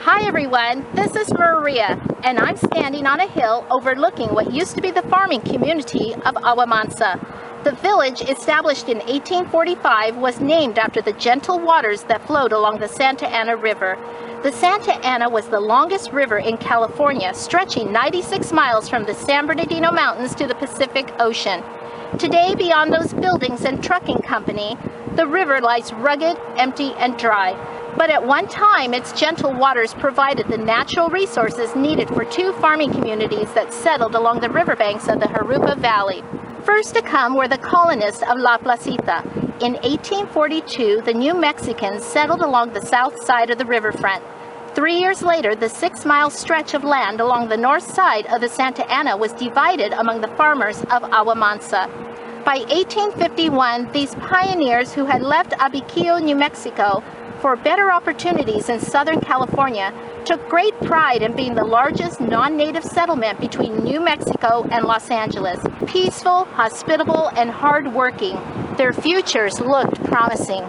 Hi everyone, this is Maria, and I'm standing on a hill overlooking what used to be the farming community of Agua Mansa. The village, established in 1845, was named after the gentle waters that flowed along the Santa Ana River. The Santa Ana was the longest river in California, stretching 96 miles from the San Bernardino Mountains to the Pacific Ocean. Today, beyond those buildings and trucking company, the river lies rugged, empty, and dry. But at one time, its gentle waters provided the natural resources needed for two farming communities that settled along the riverbanks of the Jurupa Valley. First to come were the colonists of La Placita. In 1842, the New Mexicans settled along the south side of the riverfront. 3 years later, the 6-mile stretch of land along the north side of the Santa Ana was divided among the farmers of Agua Mansa. By 1851, these pioneers who had left Abiquillo, New Mexico, for better opportunities in Southern California, took great pride in being the largest non-native settlement between New Mexico and Los Angeles. Peaceful, hospitable, and hard-working, their futures looked promising.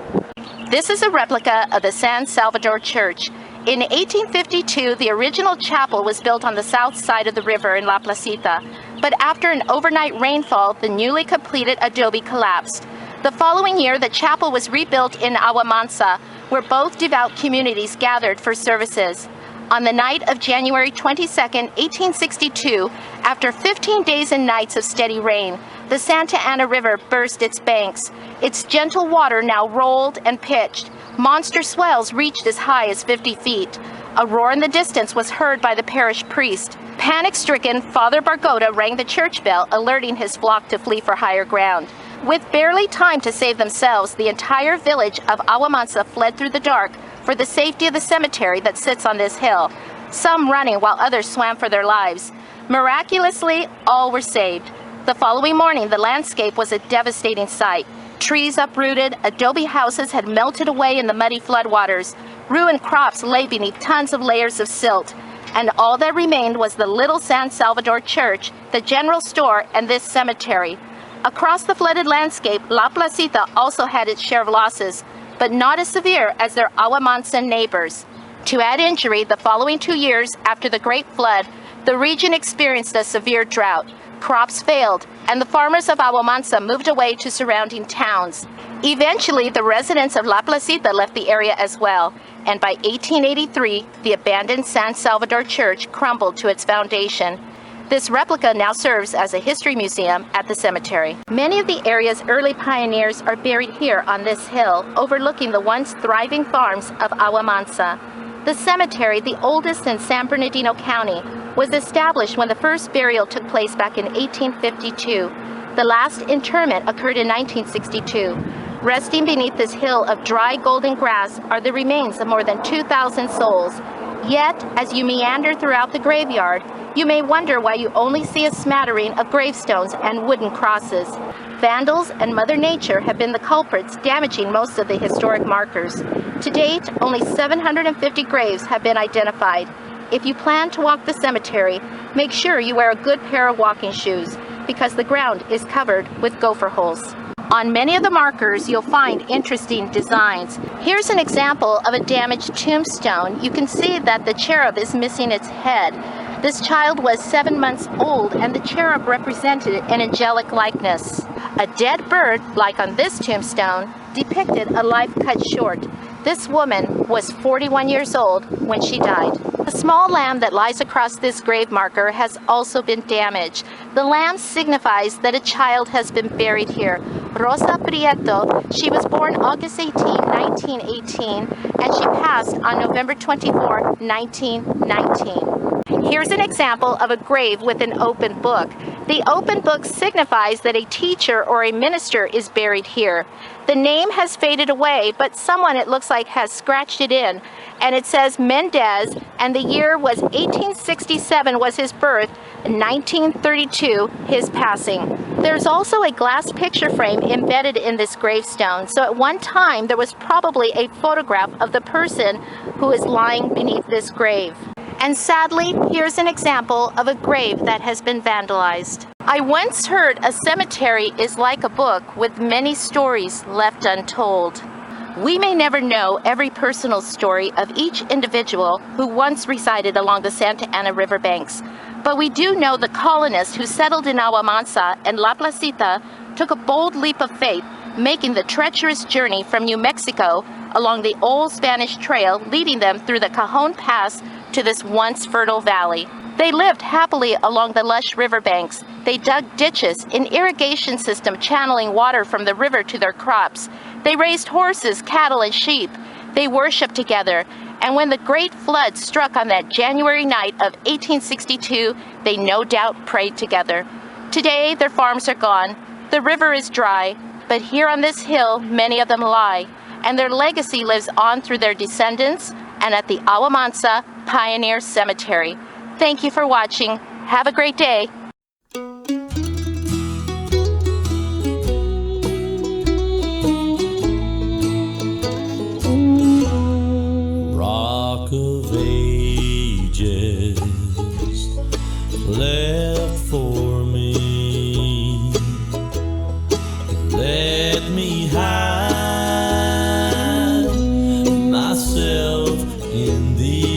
This is a replica of the San Salvador Church. In 1852, the original chapel was built on the south side of the river in La Placita, but after an overnight rainfall, the newly completed adobe collapsed. The following year, the chapel was rebuilt in Agua Mansa, where both devout communities gathered for services. On the night of January 22, 1862, after 15 days and nights of steady rain, the Santa Ana River burst its banks. Its gentle water now rolled and pitched. Monster swells reached as high as 50 feet. A roar in the distance was heard by the parish priest. Panic-stricken, Father Bargoda rang the church bell, alerting his flock to flee for higher ground. With barely time to save themselves, the entire village of Agua Mansa fled through the dark for the safety of the cemetery that sits on this hill, some running while others swam for their lives. Miraculously, all were saved. The following morning, the landscape was a devastating sight. Trees uprooted, adobe houses had melted away in the muddy floodwaters, ruined crops lay beneath tons of layers of silt, and all that remained was the little San Salvador Church, the general store, and this cemetery. Across the flooded landscape, La Placita also had its share of losses, but not as severe as their Agua Mansa neighbors. To add injury, the following 2 years after the Great Flood, the region experienced a severe drought. Crops failed, and the farmers of Agua Mansa moved away to surrounding towns. Eventually, the residents of La Placita left the area as well, and by 1883, the abandoned San Salvador Church crumbled to its foundation. This replica now serves as a history museum at the cemetery. Many of the area's early pioneers are buried here on this hill, overlooking the once thriving farms of Agua Mansa. The cemetery, the oldest in San Bernardino County, was established when the first burial took place back in 1852. The last interment occurred in 1962. Resting beneath this hill of dry golden grass are the remains of more than 2,000 souls. Yet, as you meander throughout the graveyard, you may wonder why you only see a smattering of gravestones and wooden crosses. Vandals and Mother Nature have been the culprits, damaging most of the historic markers. To date, only 750 graves have been identified. If you plan to walk the cemetery, make sure you wear a good pair of walking shoes, because the ground is covered with gopher holes. On many of the markers, you'll find interesting designs. Here's an example of a damaged tombstone. You can see that the cherub is missing its head. This child was 7 months old, and the cherub represented an angelic likeness. A dead bird, like on this tombstone, depicted a life cut short. This woman was 41 years old when she died. The small lamb that lies across this grave marker has also been damaged. The lamb signifies that a child has been buried here. Rosa Prieto, she was born August 18, 1918, and she passed on November 24, 1919. Here's an example of a grave with an open book. The open book signifies that a teacher or a minister is buried here. The name has faded away, but someone, it looks like, has scratched it in, and it says Mendez, and the year was 1867 was his birth, 1932 his passing. There's also a glass picture frame embedded in this gravestone, so at one time there was probably a photograph of the person who is lying beneath this grave. And sadly, here's an example of a grave that has been vandalized. I once heard a cemetery is like a book with many stories left untold. We may never know every personal story of each individual who once resided along the Santa Ana River banks, but we do know the colonists who settled in Agua Mansa and La Placita took a bold leap of faith, making the treacherous journey from New Mexico along the old Spanish trail, leading them through the Cajon Pass to this once fertile valley. They lived happily along the lush riverbanks. They dug ditches, an irrigation system channeling water from the river to their crops. They raised horses, cattle, and sheep. They worshiped together. And when the great flood struck on that January night of 1862, they no doubt prayed together. Today, their farms are gone. The river is dry, but here on this hill, many of them lie. And their legacy lives on through their descendants and at the Agua Mansa Pioneer Cemetery. Thank you for watching. Have a great day. Rock of ages left for me. Let me hide myself in the